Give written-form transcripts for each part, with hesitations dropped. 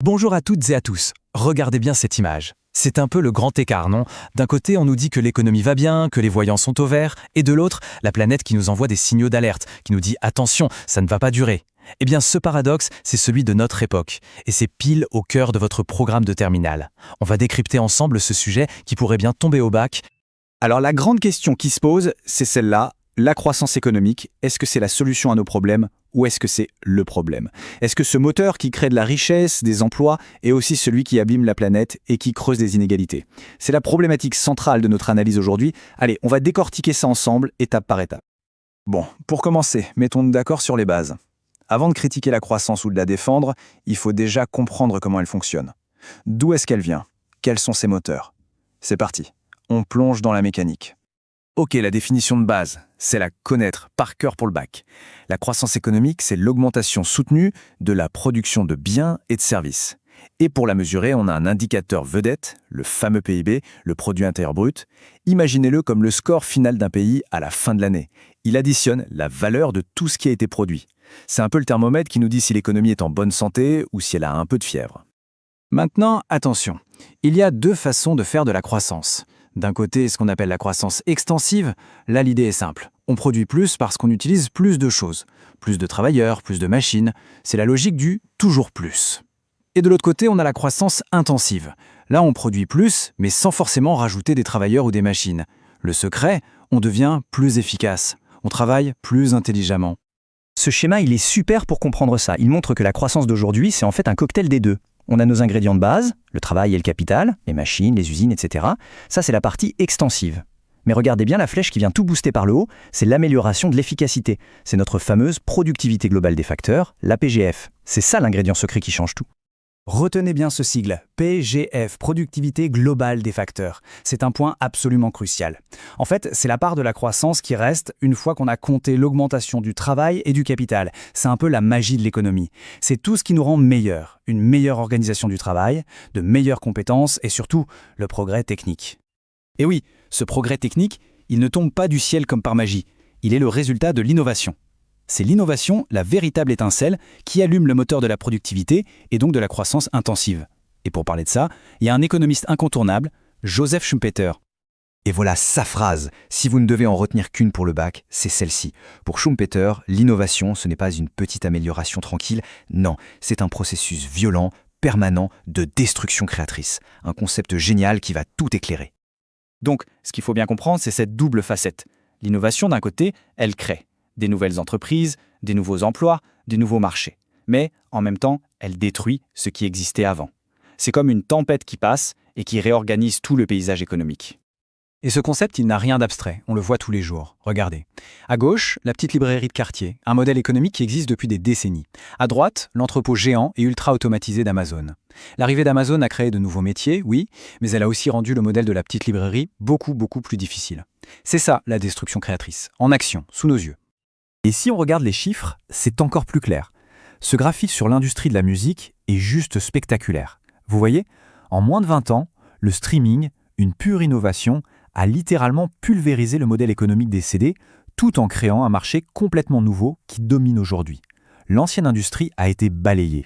Bonjour à toutes et à tous. Regardez bien cette image. C'est un peu le grand écart, non? D'un côté, on nous dit que l'économie va bien, que les voyants sont au vert, et de l'autre, la planète qui nous envoie des signaux d'alerte, qui nous dit « Attention, ça ne va pas durer ». Eh bien, ce paradoxe, c'est celui de notre époque, et c'est pile au cœur de votre programme de terminale. On va décrypter ensemble ce sujet qui pourrait bien tomber au bac. Alors la grande question qui se pose, c'est celle-là. La croissance économique, est-ce que c'est la solution à nos problèmes ou est-ce que c'est le problème? Est-ce que ce moteur qui crée de la richesse, des emplois, est aussi celui qui abîme la planète et qui creuse des inégalités? C'est la problématique centrale de notre analyse aujourd'hui. Allez, on va décortiquer ça ensemble, étape par étape. Bon, pour commencer, mettons-nous d'accord sur les bases. Avant de critiquer la croissance ou de la défendre, il faut déjà comprendre comment elle fonctionne. D'où est-ce qu'elle vient? Quels sont ses moteurs? C'est parti, on plonge dans la mécanique. Ok, la définition de base, c'est la connaître par cœur pour le bac. La croissance économique, c'est l'augmentation soutenue de la production de biens et de services. Et pour la mesurer, on a un indicateur vedette, le fameux PIB, le produit intérieur brut. Imaginez-le comme le score final d'un pays à la fin de l'année. Il additionne la valeur de tout ce qui a été produit. C'est un peu le thermomètre qui nous dit si l'économie est en bonne santé ou si elle a un peu de fièvre. Maintenant, attention, il y a deux façons de faire de la croissance. D'un côté, ce qu'on appelle la croissance extensive, là l'idée est simple. On produit plus parce qu'on utilise plus de choses. Plus de travailleurs, plus de machines. C'est la logique du toujours plus. Et de l'autre côté, on a la croissance intensive. Là, on produit plus, mais sans forcément rajouter des travailleurs ou des machines. Le secret, on devient plus efficace. On travaille plus intelligemment. Ce schéma, il est super pour comprendre ça. Il montre que la croissance d'aujourd'hui, c'est en fait un cocktail des deux. On a nos ingrédients de base, le travail et le capital, les machines, les usines, etc. Ça, c'est la partie extensive. Mais regardez bien la flèche qui vient tout booster par le haut, c'est l'amélioration de l'efficacité. C'est notre fameuse productivité globale des facteurs, la PGF. C'est ça l'ingrédient secret qui change tout. Retenez bien ce sigle, PGF, productivité globale des facteurs. C'est un point absolument crucial. En fait, c'est la part de la croissance qui reste une fois qu'on a compté l'augmentation du travail et du capital. C'est un peu la magie de l'économie. C'est tout ce qui nous rend meilleurs. Une meilleure organisation du travail, de meilleures compétences et surtout le progrès technique. Et oui, ce progrès technique, il ne tombe pas du ciel comme par magie. Il est le résultat de l'innovation. C'est l'innovation, la véritable étincelle, qui allume le moteur de la productivité et donc de la croissance intensive. Et pour parler de ça, il y a un économiste incontournable, Joseph Schumpeter. Et voilà sa phrase. Si vous ne devez en retenir qu'une pour le bac, c'est celle-ci. Pour Schumpeter, l'innovation, ce n'est pas une petite amélioration tranquille. Non, c'est un processus violent, permanent, de destruction créatrice. Un concept génial qui va tout éclairer. Donc, ce qu'il faut bien comprendre, c'est cette double facette. L'innovation, d'un côté, elle crée des nouvelles entreprises, des nouveaux emplois, des nouveaux marchés. Mais, en même temps, elle détruit ce qui existait avant. C'est comme une tempête qui passe et qui réorganise tout le paysage économique. Et ce concept, il n'a rien d'abstrait, on le voit tous les jours. Regardez. À gauche, la petite librairie de quartier, un modèle économique qui existe depuis des décennies. À droite, l'entrepôt géant et ultra automatisé d'Amazon. L'arrivée d'Amazon a créé de nouveaux métiers, oui, mais elle a aussi rendu le modèle de la petite librairie beaucoup plus difficile. C'est ça, la destruction créatrice, en action, sous nos yeux. Et si on regarde les chiffres, c'est encore plus clair. Ce graphique sur l'industrie de la musique est juste spectaculaire. Vous voyez, en moins de 20 ans, le streaming, une pure innovation, a littéralement pulvérisé le modèle économique des CD, tout en créant un marché complètement nouveau qui domine aujourd'hui. L'ancienne industrie a été balayée.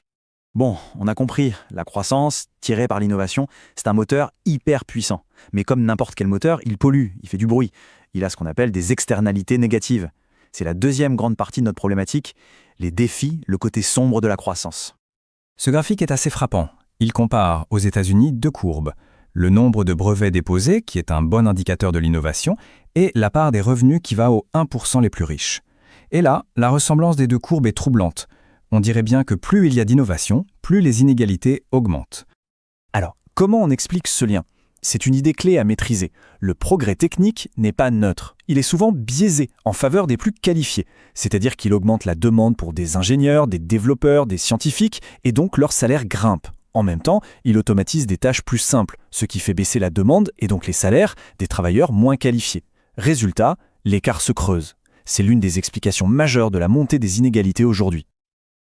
Bon, on a compris, la croissance, tirée par l'innovation, c'est un moteur hyper puissant. Mais comme n'importe quel moteur, il pollue, il fait du bruit. Il a ce qu'on appelle des externalités négatives. C'est la deuxième grande partie de notre problématique, les défis, le côté sombre de la croissance. Ce graphique est assez frappant. Il compare aux États-Unis deux courbes. Le nombre de brevets déposés, qui est un bon indicateur de l'innovation, et la part des revenus qui va aux 1% les plus riches. Et là, la ressemblance des deux courbes est troublante. On dirait bien que plus il y a d'innovation, plus les inégalités augmentent. Alors, comment on explique ce lien ? C'est une idée clé à maîtriser. Le progrès technique n'est pas neutre. Il est souvent biaisé en faveur des plus qualifiés. C'est-à-dire qu'il augmente la demande pour des ingénieurs, des développeurs, des scientifiques, et donc leur salaire grimpe. En même temps, il automatise des tâches plus simples, ce qui fait baisser la demande et donc les salaires des travailleurs moins qualifiés. Résultat, l'écart se creuse. C'est l'une des explications majeures de la montée des inégalités aujourd'hui.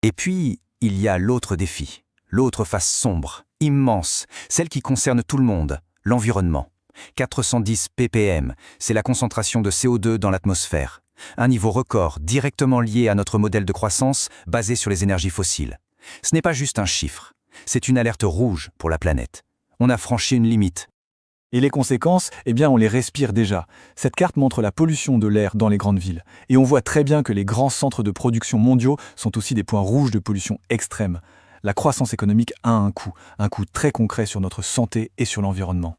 Et puis, il y a l'autre défi, l'autre face sombre, immense, celle qui concerne tout le monde. L'environnement. 410 ppm, c'est la concentration de CO2 dans l'atmosphère. Un niveau record directement lié à notre modèle de croissance basé sur les énergies fossiles. Ce n'est pas juste un chiffre. C'est une alerte rouge pour la planète. On a franchi une limite. Et les conséquences, eh bien, on les respire déjà. Cette carte montre la pollution de l'air dans les grandes villes. Et on voit très bien que les grands centres de production mondiaux sont aussi des points rouges de pollution extrême. La croissance économique a un coût très concret sur notre santé et sur l'environnement.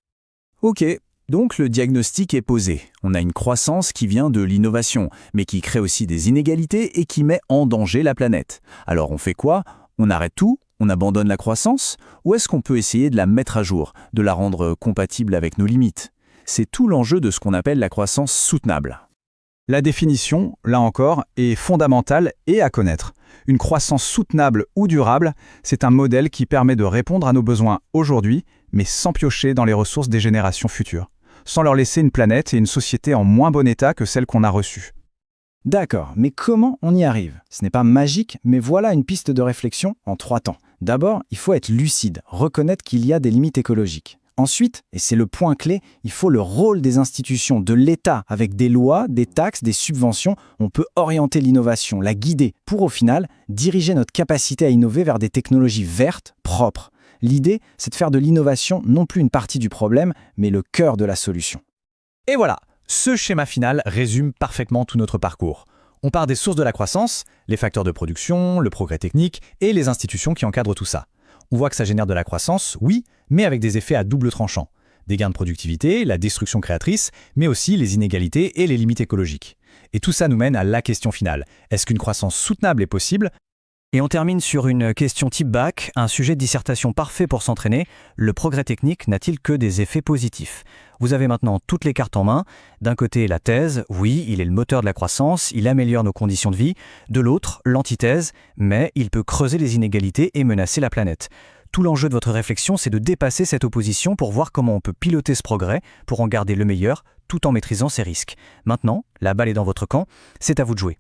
Ok, donc le diagnostic est posé. On a une croissance qui vient de l'innovation, mais qui crée aussi des inégalités et qui met en danger la planète. Alors on fait quoi? On arrête tout? On abandonne la croissance? Ou est-ce qu'on peut essayer de la mettre à jour, de la rendre compatible avec nos limites? C'est tout l'enjeu de ce qu'on appelle la croissance soutenable. La définition, là encore, est fondamentale et à connaître. Une croissance soutenable ou durable, c'est un modèle qui permet de répondre à nos besoins aujourd'hui, mais sans piocher dans les ressources des générations futures, sans leur laisser une planète et une société en moins bon état que celle qu'on a reçue. D'accord, mais comment on y arrive? Ce n'est pas magique, mais voilà une piste de réflexion en 3 temps. D'abord, il faut être lucide, reconnaître qu'il y a des limites écologiques. Ensuite, et c'est le point clé, il faut le rôle des institutions, de l'État. Avec des lois, des taxes, des subventions, on peut orienter l'innovation, la guider, pour au final diriger notre capacité à innover vers des technologies vertes, propres. L'idée, c'est de faire de l'innovation non plus une partie du problème, mais le cœur de la solution. Et voilà, ce schéma final résume parfaitement tout notre parcours. On part des sources de la croissance, les facteurs de production, le progrès technique et les institutions qui encadrent tout ça. On voit que ça génère de la croissance, oui, mais avec des effets à double tranchant. Des gains de productivité, la destruction créatrice, mais aussi les inégalités et les limites écologiques. Et tout ça nous mène à la question finale. Est-ce qu'une croissance soutenable est possible? Et on termine sur une question type bac, un sujet de dissertation parfait pour s'entraîner. Le progrès technique n'a-t-il que des effets positifs? Vous avez maintenant toutes les cartes en main. D'un côté, la thèse, oui, il est le moteur de la croissance, il améliore nos conditions de vie. De l'autre, l'antithèse, mais il peut creuser les inégalités et menacer la planète. Tout l'enjeu de votre réflexion, c'est de dépasser cette opposition pour voir comment on peut piloter ce progrès, pour en garder le meilleur, tout en maîtrisant ses risques. Maintenant, la balle est dans votre camp, c'est à vous de jouer.